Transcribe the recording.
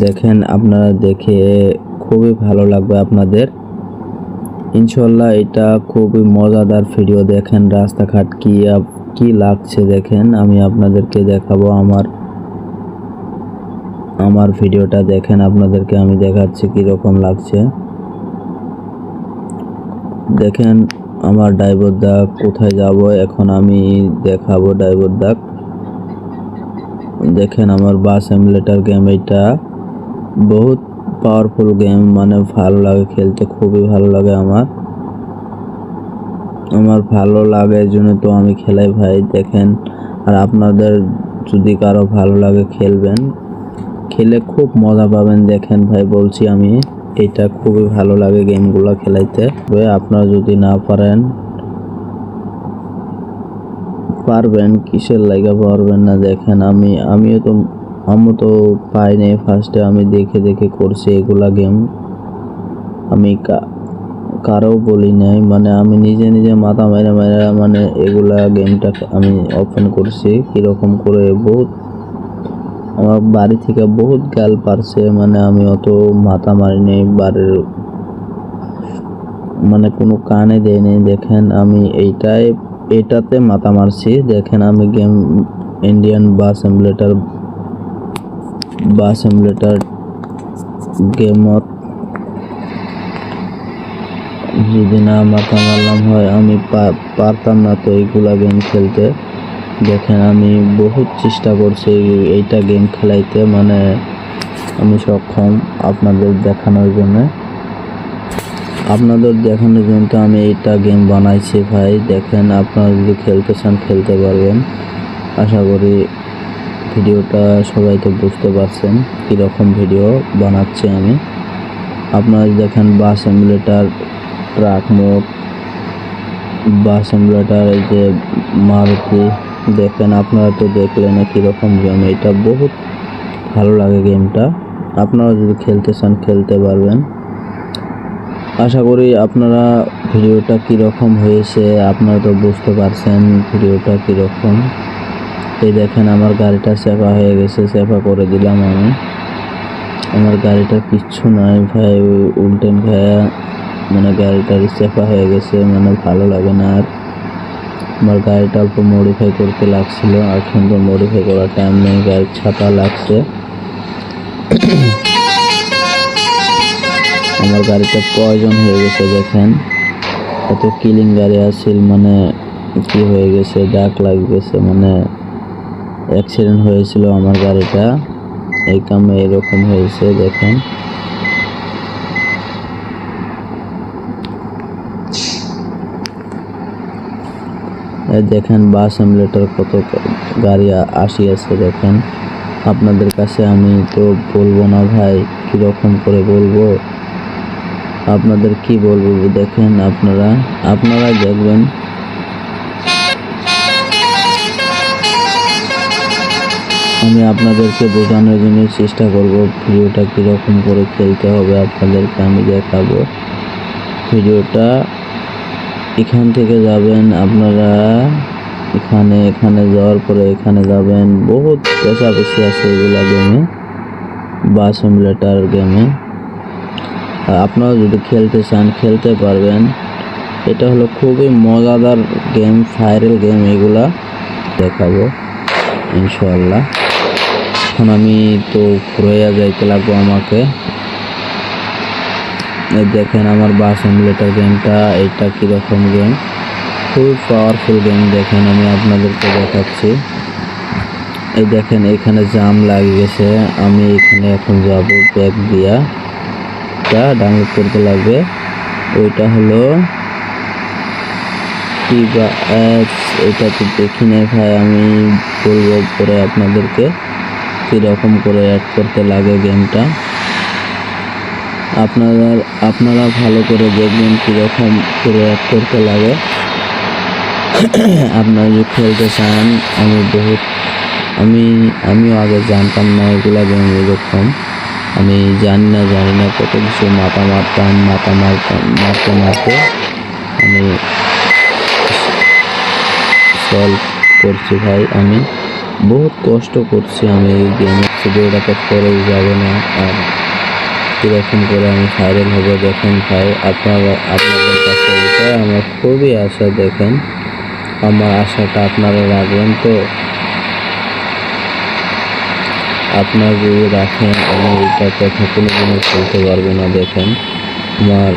দেখেন আপনারা দেখে খুবই ভালো লাগবে আপনাদের ইনশাআল্লাহ। এটা খুবই মজাদার ভিডিও। দেখেন রাস্তাঘাট কি লাগছে দেখেন। আমি আপনাদেরকে দেখাবো আমার ভিডিওটা দেখেন, আপনাদেরকে আমি দেখাচ্ছি কি রকম লাগছে। দেখেন আমার ড্রাইভার দা কোথায় যাব এখন আমি দেখাবো ড্রাইভার দা। দেখেন আমার বাস এমুলেটর গেম, এটা বহুত পাওয়ারফুল গেম, মানে ভালো লাগে খেলতে, খুবই ভালো লাগে আমার ভালো লাগে এই জন্য তো আমি খেলাই ভাই। দেখেন আর আপনাদের যদি কারো ভালো লাগে খেলবেন, খেলে খুব মজা পাবেন। দেখেন ভাই বলছি আমি, এটা খুবই ভালো লাগে গেমগুলো খেলাইতে। আপনারা যদি না পারবেন কিসের লাগা পারবেন না। দেখেন আমি তো পাই নাই ফার্স্টে, আমি দেখে করছি এগুলা গেম। আমি কারো বলি নাই, মানে আমি নিজে মাথা মাইরা মানে এগুলা গেমটা আমি ওপেন করছি। কিরকম করে আমার বাড়ি থেকে বহুত গাল পারছে, মানে আমি অত মাথা মারি নাই, বাড়ির মানে কোনো কানে দেয় নাই। দেখেন আমি এটাতে মাথা মারছি। দেখেন আমি গেম ইন্ডিয়ান বাস এমুলেটর গেমত যদি না মাথা মারলাম হয় আমি পারতাম না তো এইগুলা গেম খেলতে। দেখেন আমি বহুত চেষ্টা করছি এইটা গেম খেলাইতে, মানে আমি সক্ষম আপনাদের দেখানোর জন্য তো আমি এইটা গেম বানাইছি ভাই। দেখেন আপনারা যদি খেলতে চান খেলতে পারবেন। আশা করি ভিডিওটা সবাই তো বুঝতে পারছেন কীরকম ভিডিও বানাচ্ছি আমি। আপনারা দেখেন বাস এমুলেটর, ট্রাক মোড, বাস এমুলেটর, এই যে মারুতি। দেখেন আপনারা তো দেখলেন কীরকম গেম, এটা বহুত ভালো লাগে গেমটা। আপনারা যদি খেলতে চান খেলতে পারবেন। আশা করি আপনারা ভিডিওটা কীরকম হয়েছে আপনারা তো বুঝতে পারছেন ভিডিওটা কীরকম। এই দেখেন আমার গাড়িটা চেপা হয়ে গেছে, চেপা করে দিলাম আমি। আমার গাড়িটা কিচ্ছু নয় ভাই, উল্টেন খায়া মানে গাড়িটার চেপা হয়ে গেছে, মানে ভালো লাগে না আর। আমার গাড়িটা অল্প মডিফাই করতে লাগছিল, আর কিন্তু মডিফাই করার টাইম নেই, গাড়ির ছাতা লাগছে। আমার গাড়িটা প্রয়োজন হয়ে গেছে। দেখেন এত কিলিং গাড়ি আসছিল, মানে কি হয়ে গেছে, ডাক লাগতেছে, মানে অ্যাক্সিডেন্ট হয়েছিল আমার গাড়িটা, এই কামে এরকম হয়েছে। দেখেন দেখেন বাস এমুলেটর কত গাড়ি আসিয়াছে। দেখেন আপনাদের কাছে আমি তো বলবো না ভাই, কিরকম করে বলবো আপনাদের, কি বলবো। দেখেন আপনারা দেখবেন। আমি আপনাদেরকে বোঝানোর জন্য চেষ্টা করব ভিডিওটা কীরকম করে খেলতে হবে, আপনাদেরকে আমি দেখাবো। ভিডিওটা এখান থেকে যাবেন আপনারা, এখানে যাওয়ার পরে এখানে যাবেন, বহুত পেশাপেশি আছে এগুলা গেমে, বাস এমুলেটর গেমে। আপনারা যদি খেলতে চান খেলতে পারবেন। এটা হলো খুবই মজাদার গেম, ভাইরাল গেম, এগুলা দেখাবো ইনশাআল্লাহ। এখন আমি তো ঘুরাইয়া যাইতে লাগবো আমাকে। দেখেন আমার বাস এমুলেটর গেমটা, এটা কীরকম গেম, খুবই পাওয়ারফুল গেম। দেখেন আমি আপনাদেরকে দেখাচ্ছি। এই দেখেন এখানে জাম লাগে গেছে, আমি এখানে এখন যাবো ব্যাগ দিয়া, এটা ডাউনলোড করতে লাগবে। ওইটা হলো টিবা অ্যাপস, এটা তো দেখি নাই ভাই, আমি বলবো পরে আপনাদেরকে কীরকম করে অ্যাড করতে লাগে গেমটা। আপনারা ভালো করে দেখবেন কীরকম করে অ্যাড করতে লাগে। আপনারা যদি খেলতে চান, আমিও আগে জানতাম না এগুলা গেম এরকম, আমি জানি না কত কিছু মাথা মারতে আমি সলভ করছি ভাই। আমি বহুত কষ্ট করছি আমি এই গেমের ভিডিওটাতে করেই যাবে না। আর কীরকম করে আমি ভাইরাল হবো দেখেন ভাই, আপনাদের কাছে এটাই আমার খুবই আশা। দেখেন আমার আশাটা আপনারা রাখবেন তো। আপনারা যদি রাখেন আমি এটা কথা কোনো দিনও বলতে পারবো না। দেখেন আমার